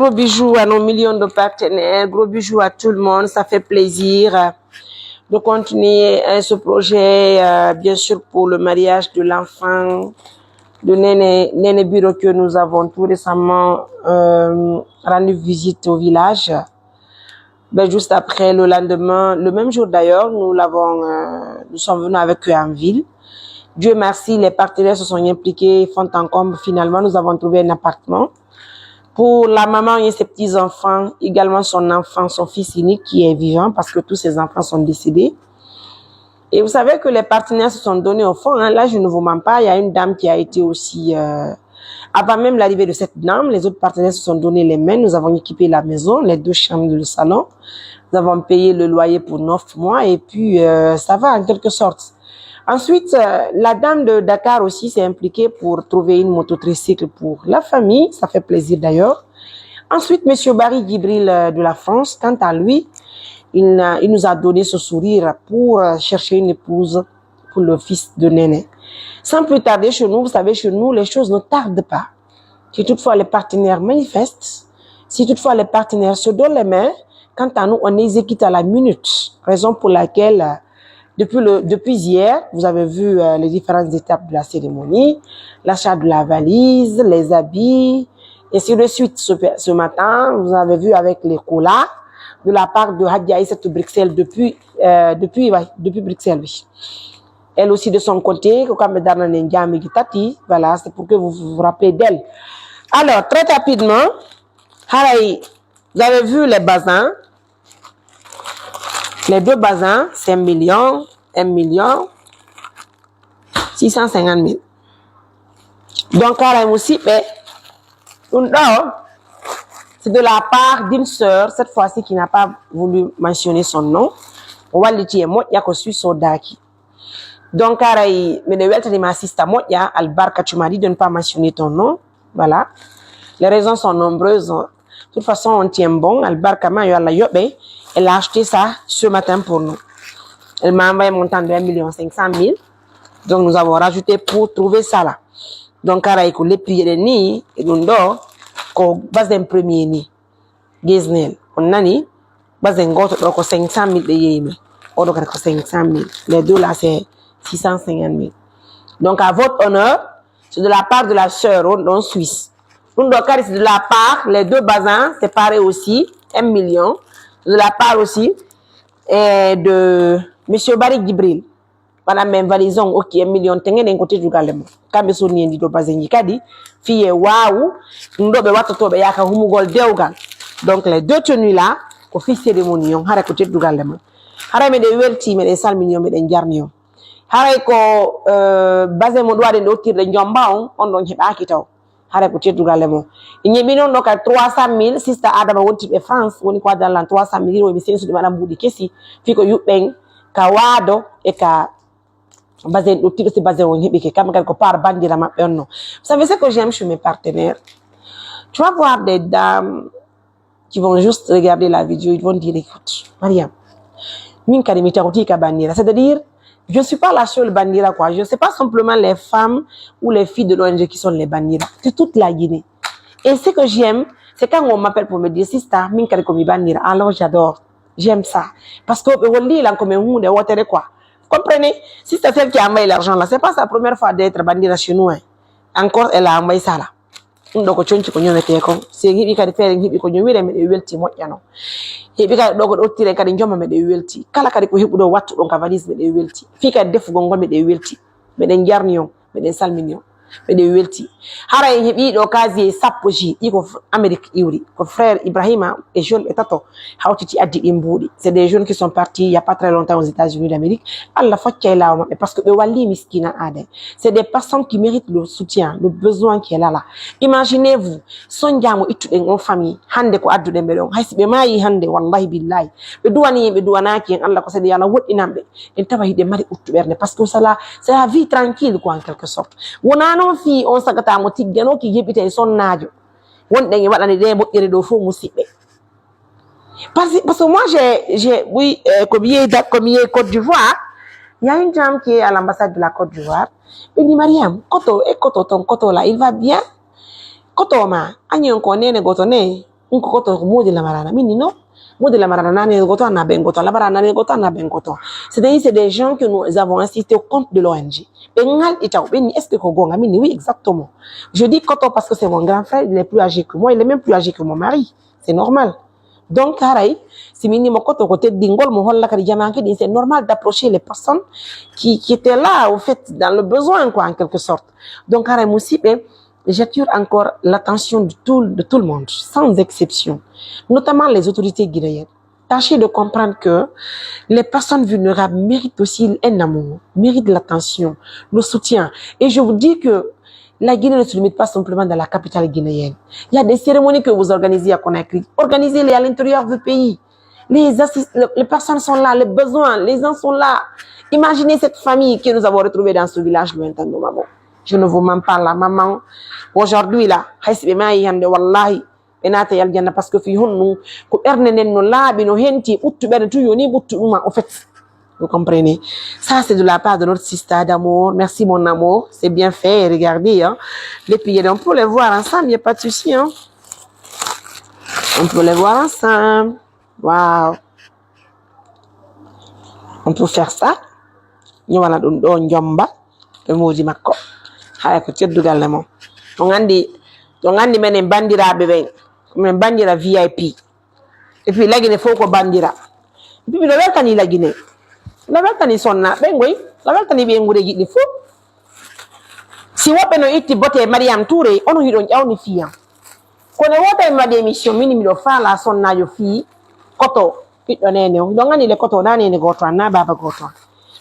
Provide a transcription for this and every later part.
gros bisous à nos millions de partenaires, gros bisous à tout le monde, ça fait plaisir de continuer ce projet, bien sûr pour le mariage de l'enfant de Néné Biro que nous avons tout récemment rendu visite au village. Ben, juste après, le lendemain, le même jour d'ailleurs, nous sommes venus avec eux en ville. Dieu merci, les partenaires se sont impliqués, font en comble. Finalement, nous avons trouvé un appartement. Pour la maman et ses petits-enfants, également son fils unique qui est vivant parce que tous ses enfants sont décédés. Et vous savez que les partenaires se sont donnés au fond. Hein. Là, je ne vous mens pas, il y a une dame qui a été aussi... Avant même l'arrivée de cette dame, les autres partenaires se sont donné les mains. Nous avons équipé la maison, les 2 chambres, le salon. Nous avons payé le loyer pour 9 mois et puis ça va en quelque sorte. Ensuite, la dame de Dakar aussi s'est impliquée pour trouver une moto-tricycle pour la famille. Ça fait plaisir d'ailleurs. Ensuite, Monsieur Barry Gibril de la France, quant à lui, il nous a donné ce sourire pour chercher une épouse pour le fils de Néné. Sans plus tarder chez nous, vous savez, chez nous, les choses ne tardent pas. Si toutefois les partenaires manifestent, si toutefois les partenaires se donnent les mains, quant à nous, on exécute à la minute. Raison pour laquelle... Depuis hier, vous avez vu les différentes étapes de la cérémonie, l'achat de la valise, les habits, et ainsi de suite. Ce matin, vous avez vu avec les colas de la part de Hadia Aïssatou Bruxelles depuis Bruxelles, oui. Elle aussi de son côté, voilà, c'est pour que vous vous rappelez d'elle. Alors, très rapidement, vous avez vu les bazins. Les 2 bazins, c'est 1 million 650 000. Donc, aussi, c'est de la part d'une sœur, cette fois-ci, qui n'a pas voulu mentionner son nom. On va le dire, moi, il y a reçu son daki. Donc, mais de welta de ma sista, moi, il y a Albarka, tu m'as dit de ne pas mentionner ton nom. Voilà. Les raisons sont nombreuses. De toute façon, on tient bon. Albarka, elle a acheté ça ce matin pour nous. Elle m'a envoyé un montant de 1 500 000. Donc, nous avons rajouté pour trouver ça là. Donc, les pieds ni, et nous ko base d'un premier ni. Giznel. On a ni, base d'un gros, 500 000 de yéme. On a 500 000. Les 2 là, c'est 650 000. Donc, à votre honneur, c'est de la part de la sœur, en Suisse. C'est de la part, les 2 bazins, c'est pareil aussi, 1 million. De la part aussi de Monsieur Barry Gibril. Voilà, même valison, ok, 1 million, tengen d'un côté du galem. Kambe so ni do bazengi kadi, fiye waou, ndobe watoto be yaka humugol dewgal. Donc, les 2 tenues là, au fils cérémonie, on a côté du galem. Hara me de welti, me de salmignon, me de njarnion. Hara ko, bazin mo doit de notir de njomba, on donc heba kitaw. Hara côté du galem. Il y a million donc à 300 000, sister Adama wonti be France, woni quoi dans l'an 300 000, oui, c'est de madame Boudi Kessi, fiko yupeng, kawado, et ka, basé, l'outil c'est basé au Nibé, qui est quelque part bandira ma non. Vous savez ce que j'aime chez mes partenaires? Tu vas voir des dames qui vont juste regarder la vidéo, ils vont dire, écoute, Mariam, c'est-à-dire, je ne suis pas la seule bandira, quoi. Je ne sais pas simplement les femmes ou les filles de l'ONG qui sont les bandira. C'est toute la Guinée. Et ce que j'aime, c'est quand on m'appelle pour me dire, Sista, minkari komi bandira. Alors j'adore. J'aime ça. Parce que, on dit, là, comme un de water, quoi. Comprenez? Si c'est celle qui a envoyé l'argent là, c'est pas sa première fois d'être bandira chez nous. Hein. Encore, elle a envoyé ça là. Donc, tu ko c'est hibi ka faire hibi ko ñu wéré me de welti mo yano. Hibi ka dogo do tire ka njoma me de welti. Kala ka ko hibu do wattu don ka valise me de welti. Fi ka def gongo me de welti. Me de njarnion, me de salminion. Me de welti. Hara hibi do kazi sappoji iko Amérique iwri. Ko frère Ibrahima et jeune et tato hawtiti addi imbudi. C'est des jeunes qui sont partis il y a pas très longtemps aux États-Unis d'Amérique. Allah faccay la parce que be wali miskina ade. C'est des personnes qui méritent le soutien, le besoin qui est là. Imaginez-vous, son jamu itu en famille, hande ko addu de melon. Haysi be mayi hande wallahi billahi. Be duwanaki en Allah ko sede yalla wodinambe. En tabahi de mari uttu berne parce que ça là, c'est la vie tranquille quoi en quelque sorte. Wona non fi on sagata mo tiggano ki yebite son naajo. Wonde ngi wadani de mo ire do fo musibbe. Parce que moi oui, comme il est Côte d'Ivoire, il y a une dame qui est à l'ambassade de la Côte d'Ivoire. Il dit Mariam, ton koto là, il va bien. Koto ma, agnon koné ne gotone, unko koto modi la marana mini no modi la marana nane goto na ben goto la marana nane goto na ben goto c'est des gens que nous avons assisté au compte de l'ONG bengal itaw beni est-ce que ko gonga mini oui exactement je dis koto parce que c'est mon grand frère il est plus âgé que moi il est même plus âgé que mon mari c'est normal donc haray si mini mo koto côté dingol mo holla kadi jamanke din c'est normal d'approcher les personnes qui étaient là au fait dans le besoin quoi en quelque sorte donc haray musibe j'attire encore l'attention de tout le monde sans exception notamment les autorités guinéennes tâchez de comprendre que les personnes vulnérables méritent aussi un amour méritent l'attention le soutien et je vous dis que la Guinée ne se limite pas simplement dans la capitale guinéenne. Il y a des cérémonies que vous organisez à Conakry. Organisez-les à l'intérieur du pays. Les personnes sont là, les besoins, les gens sont là. Imaginez cette famille que nous avons retrouvée dans ce village lointain de maman. Je ne vous mens pas là, maman. Aujourd'hui là, wallahi, parce que en fait, vous comprenez? Ça, c'est de la part de notre sister d'amour. Merci, mon amour. C'est bien fait. Regardez, hein. Les pieds, on peut les voir ensemble. Il n'y a pas de souci, hein. On peut les voir ensemble. Waouh. On peut faire ça. Nous allons donner un jamba. Le mot dit mako. Haya ko teddu galle mo. On andi menen bandira bebe. Men bandira VIP. Et puis la Guinée faut ko bandira. Et puis le welkan la Guinée. La weltani sonna bengoy la weltani be ngure gidi fu si wobe no itti bote Mariam Touré ono hido jawni fiya ko ne wota ma de mission mini mi do fala sonna yo fi koto piddo nene do ngani le koto nane ne goto na baba goto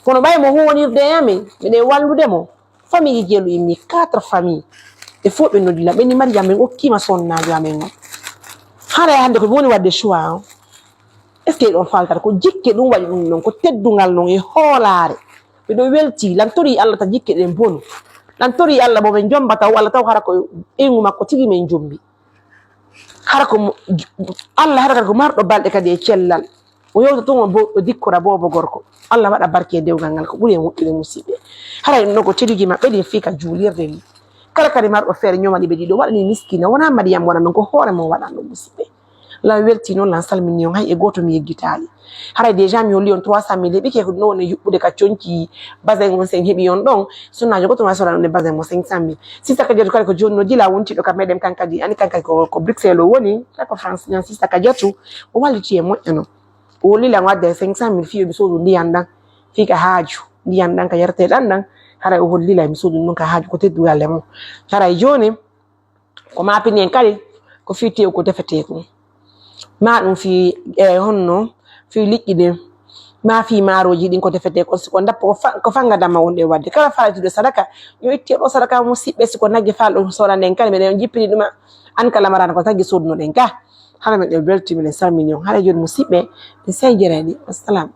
kono bay mo woni de yami de wallude mo famille gelu imi 4 famille e fu be no dila be ni Mariam en okkima sonna jo amen hare hande ko woni wadde choix est-ce que on falta ko jikke dum wadi dum non ko teddungal non e holare be do welti lan tori Allah ta jikke den bonu lan tori Allah bo be jombata wala taw hara ko engu makko tigi men jombi hara ko Allah hara ko mardo balde kadi e cellal o yewta to bo dikkora bobo gorko Allah wada barke dewgal ngal ko buri en wokkile musibe hara no ko tedigi mabbe de fika julirde ni kala kadi mardo fere nyomani be dido wala ni miskina wana Mariam wana non ko hore mo wada no musibe la welti non lan salmini on hay e goto mi yeggitali haray déjà mi holli on 300.000 be ke ko non yubbude ka cionci bazen on sen hebi on don sunna jogo to ma sora on bazen mo 500.000 sista ka jeto kala ko jonno dila wonti do ka medem kankadi ani kanka ko Bruxelles woni ko France nyan sista ka jetu o waliti e mo eno o lila ngade 500.000 fiyo bi sodu ndi anda fika haaju ndi anda ka yarte dan haray o holli la mi sodu non ka haaju ko teddu galle mo haray joni ko ma pini en kali ko fiti ko defete ko ma dum fi honno fi likkide ma fi maroji din ko defete ko siko ndappo ko fanga dama wonde wadde kala faati do sadaka yo itti do sadaka musibbe siko nagge faalo sora den kala men jippini duma an kala marana ko taggi sodno den ka hala men de belti men 100 millions hala joni musibbe be sey jerani assalam